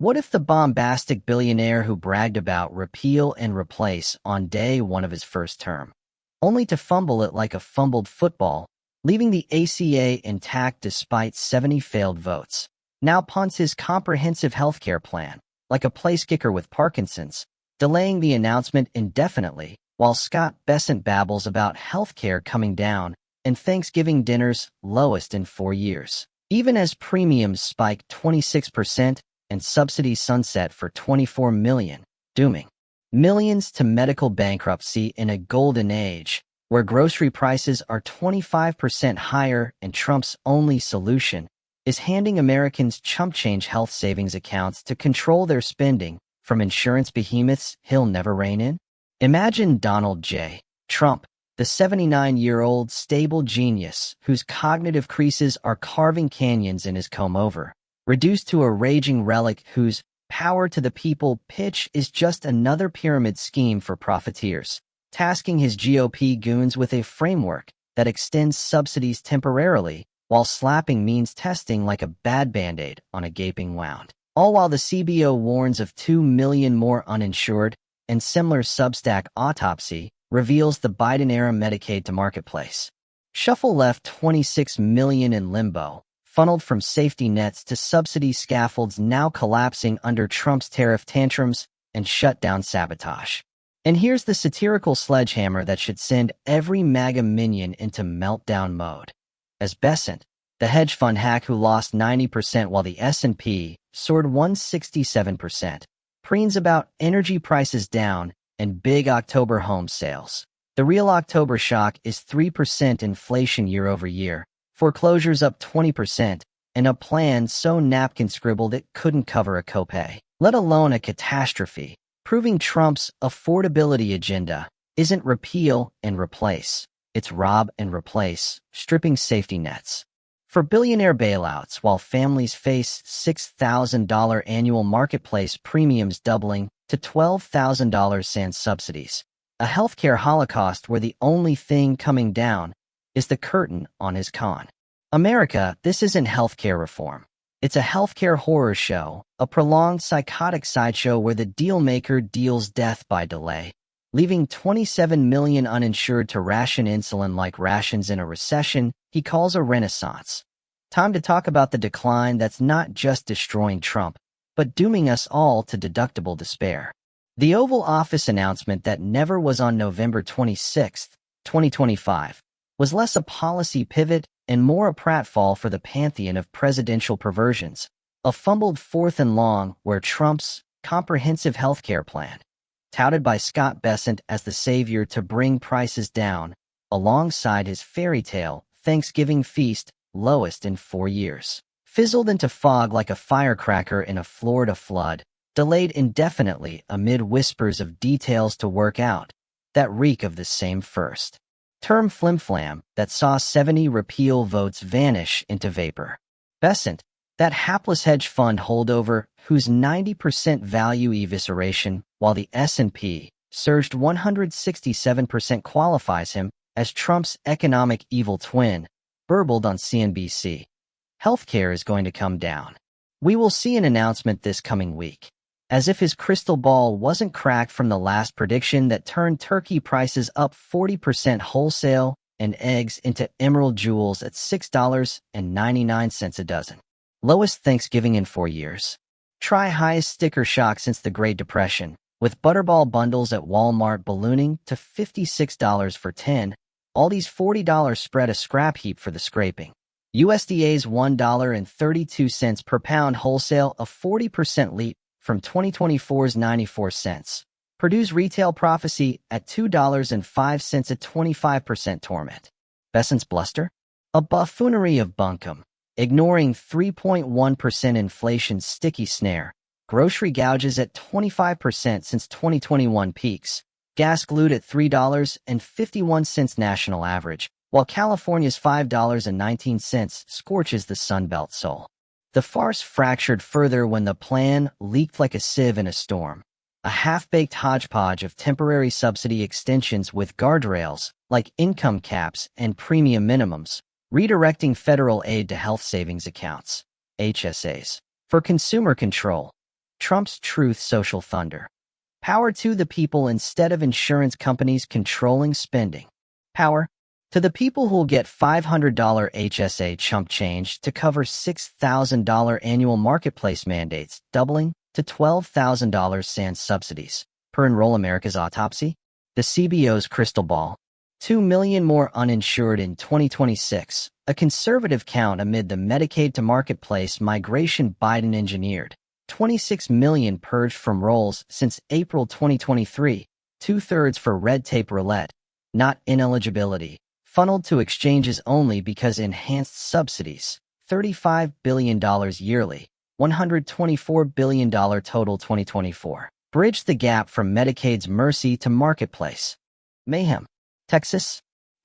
What if the bombastic billionaire who bragged about repeal and replace on day one of his first term, only to fumble it like a fumbled football, leaving the ACA intact despite 70 failed votes, now punts his comprehensive healthcare plan, like a place kicker with Parkinson's, delaying the announcement indefinitely, while Scott Bessent babbles about healthcare coming down and Thanksgiving dinners lowest in 4 years. Even as premiums spike 26% and subsidies sunset for $24 million, dooming millions to medical bankruptcy in a golden age where grocery prices are 25% higher and Trump's only solution is handing Americans chump change health savings accounts to control their spending from insurance behemoths he'll never rein in? Imagine Donald J. Trump, the 79-year-old stable genius whose cognitive creases are carving canyons in his comb-over, reduced to a raging relic whose power to the people pitch is just another pyramid scheme for profiteers, tasking his GOP goons with a framework that extends subsidies temporarily while slapping means testing like a bad Band-Aid on a gaping wound. All while the CBO warns of 2 million more uninsured, and similar Substack autopsy reveals the Biden-era Medicaid to marketplace. Shuffle left 26 million in limbo, funneled from safety nets to subsidy scaffolds now collapsing under Trump's tariff tantrums and shutdown sabotage. And here's the satirical sledgehammer that should send every MAGA minion into meltdown mode. As Bessent, the hedge fund hack who lost 90% while the S&P soared 167%, preens about energy prices down and big October home sales. The real October shock is 3% inflation year over year, foreclosures up 20%, and a plan so napkin-scribbled it couldn't cover a copay, let alone a catastrophe, proving Trump's affordability agenda isn't repeal and replace, it's rob and replace, stripping safety nets. For billionaire bailouts while families face $6,000 annual marketplace premiums doubling to $12,000 sans subsidies. A healthcare holocaust where the only thing coming down is the curtain on his con. America, this isn't healthcare reform. It's a healthcare horror show, a prolonged psychotic sideshow where the dealmaker deals death by delay, leaving 27 million uninsured to ration insulin like rations in a recession he calls a renaissance. Time to talk about the decline that's not just destroying Trump, but dooming us all to deductible despair. The Oval Office announcement that never was on November 26, 2025, was less a policy pivot and more a pratfall for the pantheon of presidential perversions, a fumbled fourth and long where Trump's comprehensive healthcare plan, touted by Scott Bessent as the savior to bring prices down, alongside his fairy tale Thanksgiving feast lowest in 4 years, fizzled into fog like a firecracker in a Florida flood, delayed indefinitely amid whispers of details to work out that reek of the same first-term flimflam that saw 70 repeal votes vanish into vapor. Bessent, that hapless hedge fund holdover whose 90% value evisceration while the S&P surged 167% qualifies him as Trump's economic evil twin, burbled on CNBC. Healthcare is going to come down. We will see an announcement this coming week. As if his crystal ball wasn't cracked from the last prediction that turned turkey prices up 40% wholesale and eggs into emerald jewels at $6.99 a dozen. Lowest Thanksgiving in 4 years. Try highest sticker shock since the Great Depression, with Butterball bundles at Walmart ballooning to $56 for 10, Aldi's $40 spread a scrap heap for the scraping. USDA's $1.32 per pound wholesale a 40% leap from 2024's 94 cents. Purdue's retail prophecy at $2.05 a 25% torment. Bessent's bluster? A buffoonery of bunkum. Ignoring 3.1% inflation's sticky snare, grocery gouges at 25% since 2021 peaks, gas glued at $3.51 national average, while California's $5.19 scorches the Sunbelt soul. The farce fractured further when the plan leaked like a sieve in a storm, a half-baked hodgepodge of temporary subsidy extensions with guardrails like income caps and premium minimums, redirecting federal aid to health savings accounts, HSAs, for consumer control. Trump's Truth Social Thunder. Power to the people instead of insurance companies controlling spending. Power to the people who'll get $500 HSA chump change to cover $6,000 annual marketplace mandates, doubling to $12,000 sans subsidies. Per Enroll America's autopsy, the CBO's crystal ball. 2 million more uninsured in 2026, a conservative count amid the Medicaid to marketplace migration Biden engineered. 26 million purged from rolls since April 2023, two-thirds for red tape roulette, not ineligibility, funneled to exchanges only because enhanced subsidies, $35 billion yearly, $124 billion total 2024. Bridge the gap from Medicaid's mercy to marketplace. Mayhem. Texas,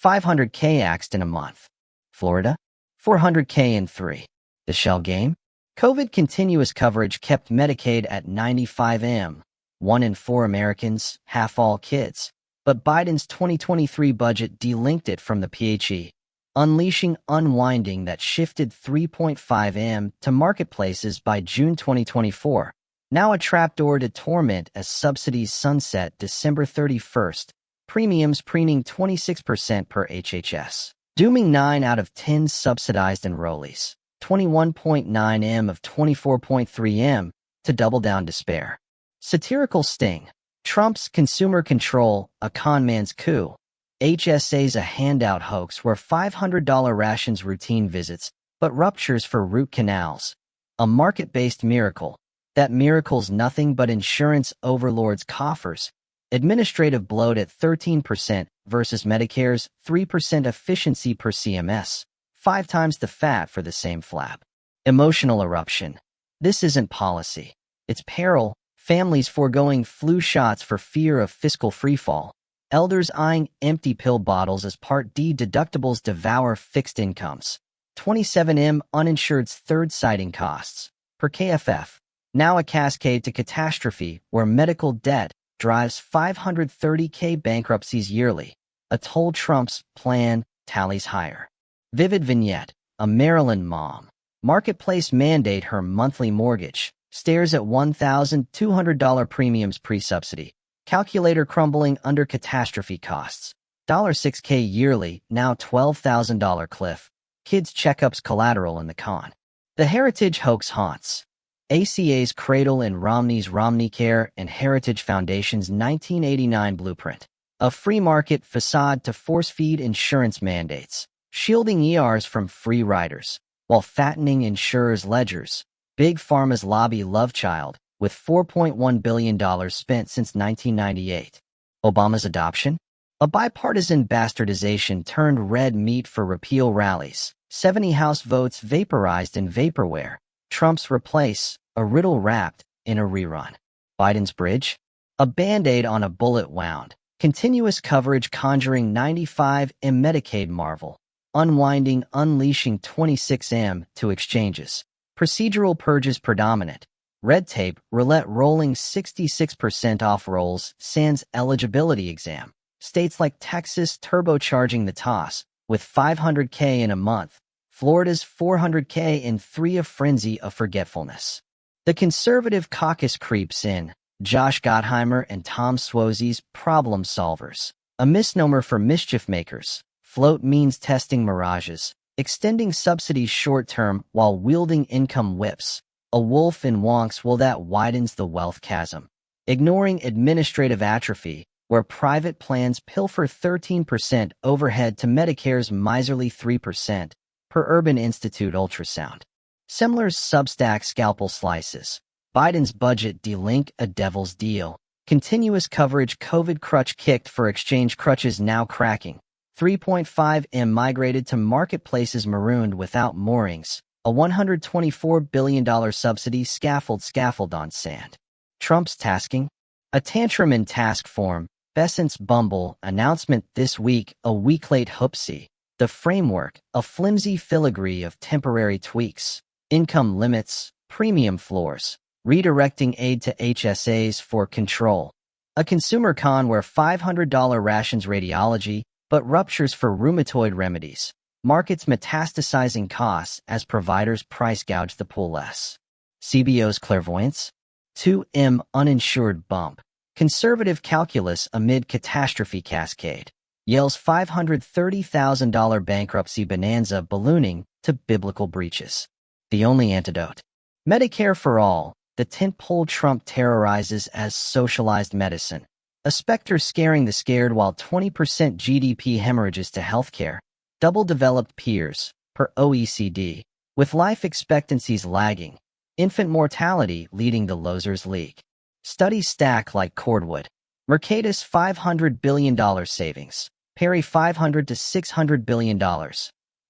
500K axed in a month. Florida, 400K in 3. The shell game? COVID continuous coverage kept Medicaid at 95M, 1 in 4 Americans, half all kids. But Biden's 2023 budget delinked it from the PHE, unleashing unwinding that shifted 3.5M to marketplaces by June 2024. Now a trapdoor to torment as subsidies sunset December 31st, premiums preening 26% per HHS, dooming 9 out of 10 subsidized enrollees, 21.9M of 24.3M, to double down despair. Satirical sting. Trump's consumer control, a conman's coup. HSA's a handout hoax where $500 rations routine visits, but ruptures for root canals. A market-based miracle. That miracle's nothing but insurance overlords' coffers. Administrative bloat at 13% versus Medicare's 3% efficiency per CMS, 5 times the fat for the same flap. Emotional eruption. This isn't policy. It's peril. Families foregoing flu shots for fear of fiscal freefall. Elders eyeing empty pill bottles as Part D deductibles devour fixed incomes. 27M uninsured's third sighting costs. Per KFF. Now a cascade to catastrophe where medical debt drives 530K bankruptcies yearly. A toll Trump's plan tallies higher. Vivid vignette. A Maryland mom. Marketplace mandate her monthly mortgage. Stares at $1,200 premiums pre-subsidy. Calculator crumbling under catastrophe costs. $6K yearly, now $12,000 cliff. Kids' checkups collateral in the con. The heritage hoax haunts. ACA's cradle in Romney's Romneycare and Heritage Foundation's 1989 blueprint. A free market facade to force-feed insurance mandates, shielding ERs from free riders, while fattening insurers' ledgers. Big Pharma's lobby love child, with $4.1 billion spent since 1998. Obama's adoption? A bipartisan bastardization turned red meat for repeal rallies. 70 House votes vaporized in vaporware. Trump's replace, a riddle wrapped in a rerun. Biden's bridge? A band-aid on a bullet wound. Continuous coverage conjuring 95M Medicaid marvel. Unwinding, unleashing 26M to exchanges. Procedural purges predominant. Red tape, roulette rolling 66% off rolls, sans eligibility exam. States like Texas turbocharging the toss, with 500K in a month. Florida's 400K in 3, a frenzy of forgetfulness. The conservative caucus creeps in. Josh Gottheimer and Tom Suozzi's problem solvers. A misnomer for mischief makers. Float means testing mirages. Extending subsidies short-term while wielding income whips. A wolf in wonks will that widens the wealth chasm. Ignoring administrative atrophy, where private plans pilfer 13% overhead to Medicare's miserly 3%, per Urban Institute ultrasound. Semler's Substack scalpel slices. Biden's budget delink a devil's deal. Continuous coverage COVID crutch kicked for exchange crutches now cracking. 3.5M migrated to marketplaces marooned without moorings. A $124 billion subsidy scaffold on sand. Trump's tasking? A tantrum in task form. Besant's Bumble announcement this week, a week late hoopsie. The framework, a flimsy filigree of temporary tweaks. Income limits, premium floors. Redirecting aid to HSAs for control. A consumer con where $500 rations radiology, but ruptures for rheumatoid remedies. Markets metastasizing costs as providers price gouge the pool less. CBO's clairvoyance? 2M uninsured bump. Conservative calculus amid catastrophe cascade. Yale's $530,000 bankruptcy bonanza ballooning to biblical breaches. The only antidote. Medicare for all. The tentpole Trump terrorizes as socialized medicine. A specter scaring the scared while 20% GDP hemorrhages to healthcare. Double developed peers, per OECD, with life expectancies lagging. Infant mortality leading the losers league. Studies stack like cordwood. Mercatus $500 billion savings. Perry $500 to $600 billion.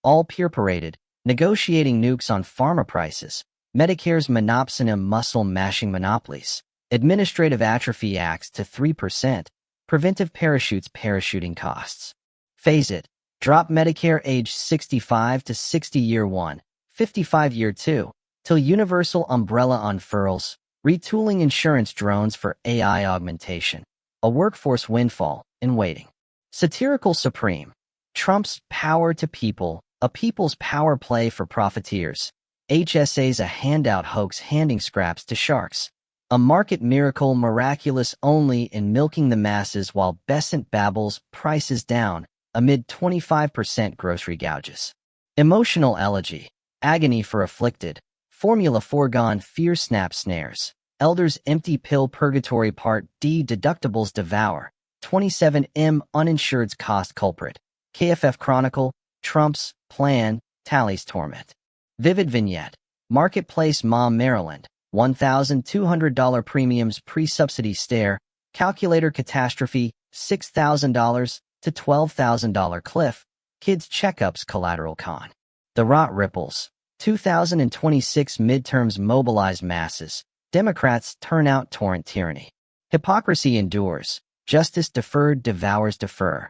All peer-paraded, negotiating nukes on pharma prices. Medicare's monopsonum muscle-mashing monopolies. Administrative atrophy acts to 3%. Preventive parachutes parachuting costs. Phase it. Drop Medicare age 65 to 60 year 1, 55 year 2, till universal umbrella unfurls. Retooling insurance drones for AI augmentation. A workforce windfall in waiting. Satirical supreme. Trump's power to people, a people's power play for profiteers. HSA's a handout hoax handing scraps to sharks. A market miracle miraculous only in milking the masses while Besant babbles prices down amid 25% grocery gouges. Emotional elegy. Agony for afflicted. Formula foregone fear snap snares. Elders empty pill purgatory part D deductibles devour. 27M uninsured's cost culprit. KFF Chronicle. Trump's plan tallies torment. Vivid vignette. Marketplace Mom Maryland. $1,200 premiums pre-subsidy stare. Calculator catastrophe. $6,000 to $12,000 cliff. Kids checkups collateral con. The rot ripples. 2026 midterms mobilize masses. Democrats turn out torrent tyranny. Hypocrisy endures. Justice deferred devours defer.